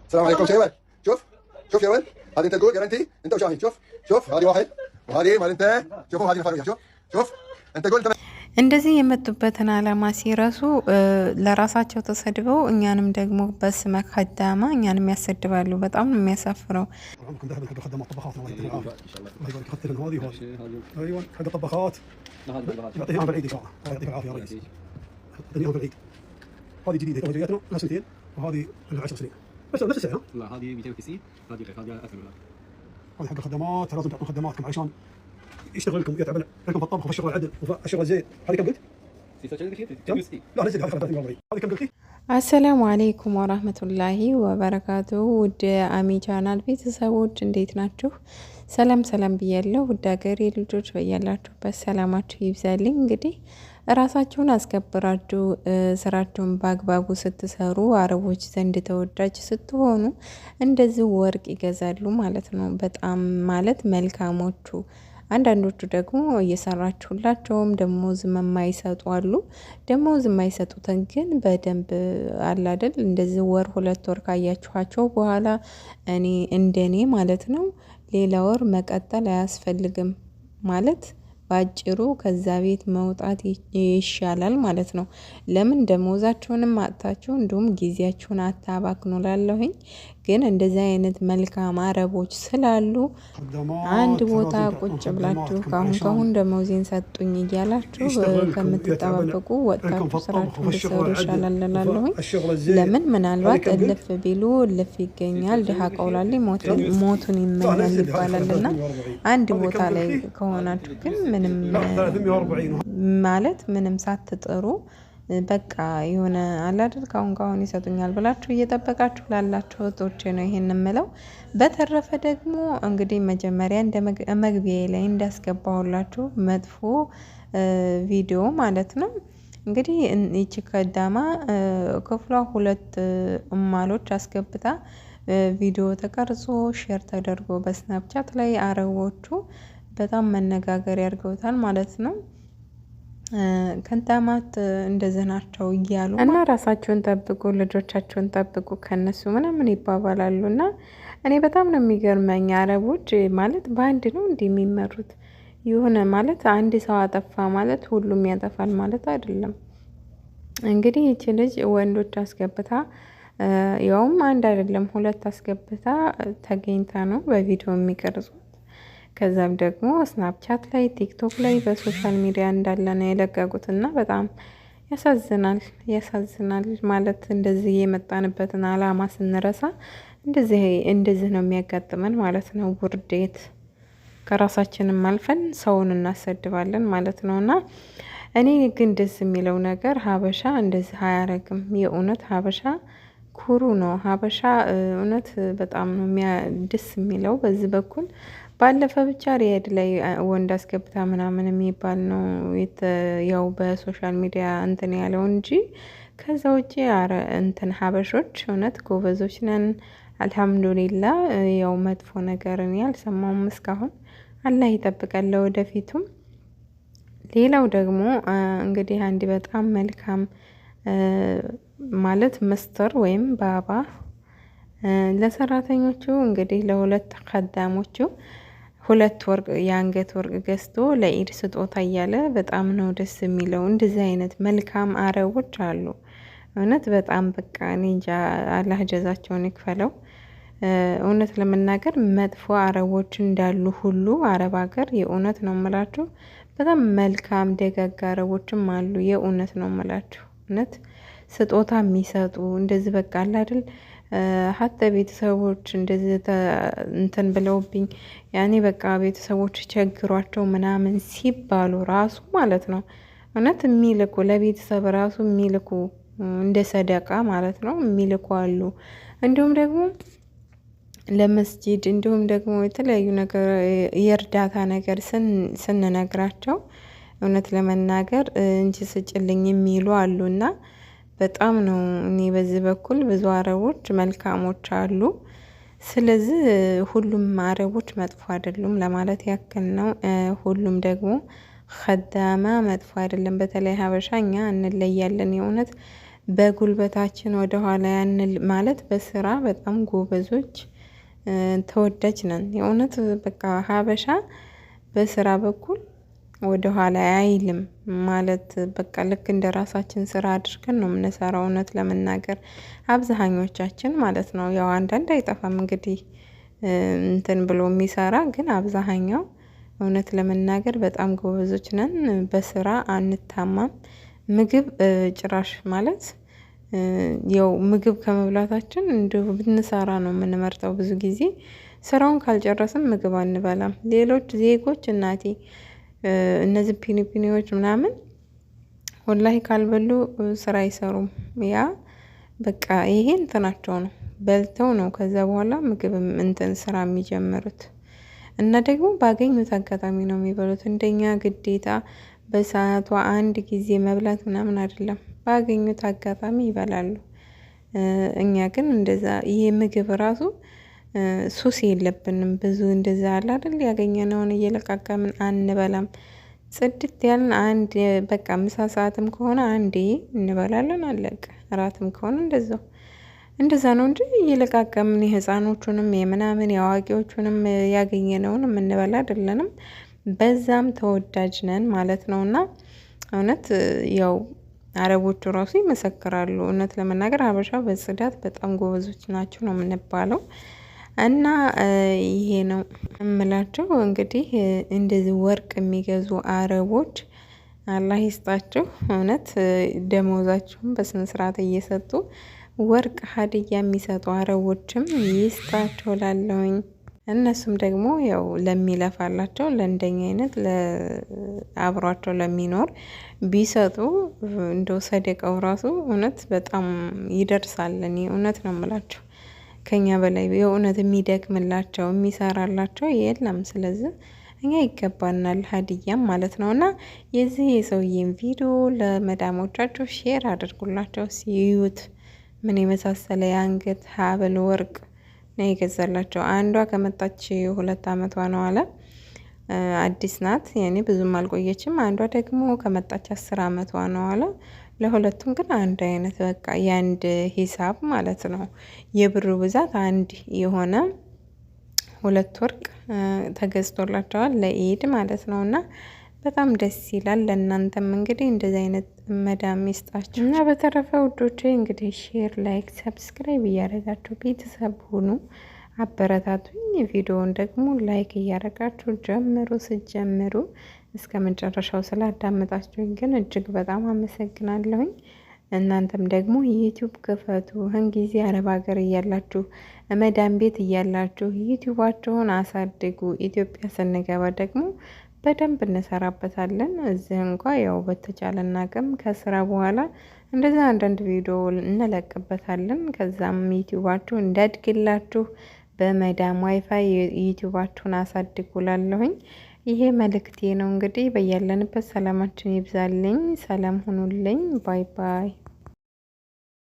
السلام عليكم شيماء. شوف يا ولد، هذه انت تقول جرنتي انت وشاهين. شوف هذه واحد وهذه مال انت. شوفوا هذه نفر. شوف انت قول انت እንደዚህ የመጡበትን አላማ ሲረሱ ለራሳቸው ተሰድበው እኛንም ደግሞ በስመ ከዳማ እኛንም ያሰድባሉ። በጣም ነው የሚያሳፍረው። هذه جديده جايتنا لها سنتين وهذه لها 10 سنين بس نفس السعر. لا هذه 290 هذه غير هذه اكثر من هذه حق الخدمات لازم تعطون خدماتكم عشان يشتغل لكم يتعب لكم في الطبخ وفي الشغل العدل وفي الشغل زين. هذه كم قلت؟ لا نزل هذه 340. هذه كم قلتي؟ አሰላሙ አለይኩም ወራህመቱላሂ ወበረካቱ። ውድ አሚ ቻናል ቤተሰቦች እንዴት ናችሁ? ሰላም ብያለሁ። ውድ ሀገሬ ልጆች በያላችሁበት ሰላማችሁ ይብዛልኝ። እንግዲህ ራሳችሁን አስከብራችሁ ስራችሁን በአግባቡ ስትሰሩ አረቦች ዘንድ ተወዳጅ ስትሆኑ እንደዚህ ወርቅ ይገዛሉ ማለት ነው። በጣም ማለት መልካሞቹ። አንዳንዶቹ ደግሞ እየሰራችሁላቸውም ደሞዝ የማይሰጡ አሉ። ደሞዝ የማይሰጡትን ግን በደንብ አላደል እንደዚህ ወር 2 ወር ካያችኋቸው በኋላ እንደኔ ማለት ነው ሌላ ወር መቀጠል አያስፈልግም ማለት ባጭሩ ከዛ ቤት መውጣት ይሻላል ማለት ነው። ለምን ደሞዛችሁንም አጣችሁ እንዲሁም ጊዜያችሁን አታባክኑ ላለሁኝ። ግን እንደዚህ አይነት መልካም አረቦች ስላሉ አንድ ቦታ ቁጭ ብላችሁ ካሁን ደሞዜን ሰጡኝ እያላችሁ ከምትጠባበቁ ወጣችሁ ስራችሁን ብትሰሩ ይሻላል ላለሁኝ። ለምን ምናልባት እልፍ ቢሉ እልፍ ይገኛል፣ ድሃ ቀውላል ሞቱን ይመኛል ይባላልና አንድ ቦታ ላይ ከሆናችሁ ግን ምንም ማለት ምንም ሳትጥሩ በቃ የሆነ አላደል ካሁን ይሰጡኛል ብላችሁ እየጠበቃችሁ ላላችሁ እህቶቼ ነው ይሄን የምለው። በተረፈ ደግሞ እንግዲህ መጀመሪያ እንደ መግቢያ ላይ እንዳስገባሁላችሁ መጥፎ ቪዲዮ ማለት ነው። እንግዲህ ይቺ ከዳማ ክፍሏ 2 እማሎች አስገብታ ቪዲዮ ተቀርጾ ሼር ተደርጎ በስናፕቻት ላይ አረቦቹ በጣም መነጋገር ያርገውታል ማለት ነው። ከንታማት እንደዚህ ናቸው እያሉ እና ራሳቸውን ጠብቁ፣ ልጆቻቸውን ጠብቁ ከነሱ ምናምን ይባባላሉ። እና እኔ በጣም ነው የሚገርመኝ አረቦች ማለት በአንድ ነው እንዲህ የሚመሩት። የሆነ ማለት አንድ ሰው አጠፋ ማለት ሁሉም ያጠፋል ማለት አይደለም። እንግዲህ ይቺ ልጅ ወንዶች አስገብታ ያውም አንድ አይደለም 2 አስገብታ ተገኝታ ነው በቪዲዮ የሚቀርጹት። ከዛም ደግሞ ስናፕቻት ላይ ቲክቶክ ላይ በሶሻል ሚዲያ እንዳለ ነው የለቀቁት። እና በጣም ያሳዝናል ማለት እንደዚህ የመጣንበትን አላማ ስንረሳ እንደዚህ ነው የሚያጋጥመን ማለት ነው። ውርዴት ከራሳችንም አልፈን ሰውን እናሰድባለን ማለት ነው። እና እኔ ግን ደስ የሚለው ነገር ሀበሻ እንደዚህ አያረግም። የእውነት ሀበሻ ኩሩ ነው። ሀበሻ እውነት በጣም ነው ደስ የሚለው በዚህ በኩል። ባለፈ ብቻ ሪያድ ላይ ወንድ አስገብታ ምናምን የሚባል ነው ያው በሶሻል ሚዲያ እንትን ያለው እንጂ ከዛ ውጪ ሀበሾች እውነት ጎበዞች ነን አልሐምዱሊላ። ያው መጥፎ ነገርን ያልሰማውም እስካሁን። አላህ ይጠብቀን ለወደፊቱም። ሌላው ደግሞ እንግዲህ አንድ በጣም መልካም ማለት ምስትር ወይም ባባ ለሰራተኞቹ እንግዲህ ለ2 ከዳሞቹ 2 ወርቅ የአንገት ወርቅ ገዝቶ ለኢድ ስጦታ እያለ በጣም ነው ደስ የሚለው። እንደዚህ አይነት መልካም አረቦች አሉ። እውነት በጣም በቃ እኔ እንጃ አላህ ጀዛቸውን ይክፈለው። እውነት ለመናገር መጥፎ አረቦች እንዳሉ ሁሉ አረብ ሀገር የእውነት ነው የምላችሁ በጣም መልካም ደጋጋ አረቦችም አሉ። የእውነት ነው የምላችሁ እውነት ስጦታ የሚሰጡ እንደዚህ በቃ አለ አይደል ሀተ ቤተሰቦች እንደዚህ እንትን ብለውብኝ ያኔ በቃ ቤተሰቦች ቸግሯቸው ምናምን ሲባሉ ራሱ ማለት ነው እውነት የሚልኩ ለቤተሰብ ራሱ የሚልኩ እንደ ሰደቃ ማለት ነው የሚልኩ አሉ። እንዲሁም ደግሞ ለመስጂድ እንዲሁም ደግሞ የተለያዩ ነገር የእርዳታ ነገር ስንነግራቸው እውነት ለመናገር እንጂ ስጭልኝ የሚሉ አሉና በጣም ነው እኔ በዚህ በኩል ብዙ አረቦች መልካሞች አሉ። ስለዚህ ሁሉም አረቦች መጥፎ አይደሉም ለማለት ያክል ነው። ሁሉም ደግሞ ከዳማ መጥፎ አይደለም። በተለይ ሀበሻኛ እንለያለን። የእውነት በጉልበታችን ወደኋላ ያንል ማለት በስራ በጣም ጎበዞች ተወዳጅ ነን። የእውነት በቃ ሀበሻ በስራ በኩል ወደ ኋላ አይልም ማለት በቃ ልክ እንደ ራሳችን ስራ አድርገን ነው የምንሰራው። እውነት ለመናገር አብዛኞቻችን ማለት ነው። ያው አንዳንድ አይጠፋም እንግዲህ እንትን ብሎ የሚሰራ ግን አብዛኛው እውነት ለመናገር በጣም ጎበዞች ነን። በስራ አንታማም። ምግብ ጭራሽ ማለት ያው ምግብ ከመብላታችን እንዲሁ ብንሰራ ነው የምንመርጠው። ብዙ ጊዜ ስራውን ካልጨረስን ምግብ አንበላም። ሌሎች ዜጎች እናቴ እነዚህ ፊሊፒኒዎች ምናምን ወላሂ ካልበሉ ስራ አይሰሩም። ያ በቃ ይሄ እንትናቸው ነው። በልተው ነው ከዛ በኋላ ምግብ እንትን ስራ የሚጀምሩት። እና ደግሞ ባገኙት አጋጣሚ ነው የሚበሉት። እንደኛ ግዴታ በሰዓቷ አንድ ጊዜ መብላት ምናምን አይደለም፣ ባገኙት አጋጣሚ ይበላሉ። እኛ ግን እንደዛ ይሄ ምግብ ራሱ ሱስ የለብንም። ብዙ እንደዛ አለ አይደል? ያገኘነውን እየለቃቀምን አንበላም። ጽድት ያልን አንድ በቃ ምሳ ሰዓትም ከሆነ አንዴ እንበላለን፣ አለቀ። እራትም ከሆነ እንደዛ ነው እንጂ እየለቃቀምን የህፃኖቹንም የምናምን የአዋቂዎቹንም ያገኘነውን የምንበላ አይደለንም። በዛም ተወዳጅ ነን ማለት ነውና እውነት ያው አረቦቹ ራሱ ይመሰክራሉ። እውነት ለመናገር ሀበሻ በጽዳት በጣም ጎበዞች ናቸው ነው የምንባለው። እና ይሄ ነው እምላቸው። እንግዲህ እንደዚህ ወርቅ የሚገዙ አረቦች አላህ ይስጣቸው። እውነት ደሞዛቸውን በስነ ስርዓት እየሰጡ ወርቅ ሀዲያ የሚሰጡ አረቦችም ይስጣቸው ላለውኝ። እነሱም ደግሞ ያው ለሚለፋላቸው ለእንደኛ አይነት አብሯቸው ለሚኖር ቢሰጡ እንደው ሰደቃው ራሱ እውነት በጣም ይደርሳል። እኔ እውነት ነው የምላቸው። ከኛ በላይ የእውነት የሚደክምላቸው የሚሰራላቸው የለም። ስለዚህ እኛ ይገባናል ሀዲያም ማለት ነው። እና የዚህ የሰውዬን ቪዲዮ ለመዳሞቻቸው ሼር አድርጉላቸው ሲዩት። ምን የመሳሰለ የአንገት ሀብል ወርቅ ነው የገዛላቸው። አንዷ ከመጣች 2 አመቷ ነው አለ። አዲስ ናት ያኔ ብዙም አልቆየችም። አንዷ ደግሞ ከመጣች 10 አመቷ ነው አለ። ለሁለቱም ግን አንድ አይነት በቃ የአንድ ሂሳብ ማለት ነው። የብሩ ብዛት አንድ የሆነ 2 ወርቅ ተገዝቶላቸዋል ለኢድ ማለት ነው። እና በጣም ደስ ይላል። ለእናንተም እንግዲህ እንደዚህ አይነት መዳም ይስጣችሁ። እና በተረፈ ውዶቼ እንግዲህ ሼር፣ ላይክ፣ ሰብስክራይብ እያደረጋችሁ ቤተሰብ ሁኑ፣ አበረታቱኝ። ቪዲዮውን ደግሞ ላይክ እያደረጋችሁ ጀምሩ። ስትጀምሩ እስከ መጨረሻው ስላዳመጣችሁኝ ግን እጅግ በጣም አመሰግናለሁኝ። እናንተም ደግሞ ዩቲዩብ ክፈቱ። ጊዜ አረብ ሀገር እያላችሁ መዳም ቤት እያላችሁ ዩቲዩባችሁን አሳድጉ። ኢትዮጵያ ስንገባ ደግሞ በደንብ እንሰራበታለን። እዚህ እንኳ ያው በተቻለን አቅም ከስራ በኋላ እንደዛ አንዳንድ ቪዲዮ እንለቅበታለን። ከዛም ዩቲዩባችሁ እንዳድግላችሁ በመዳም ዋይፋይ ዩቲዩባችሁን አሳድጉላለሁኝ። ይሄ መልእክቴ ነው። እንግዲህ በያለንበት ሰላማችን ይብዛልኝ። ሰላም ሁኑልኝ። ባይ ባይ።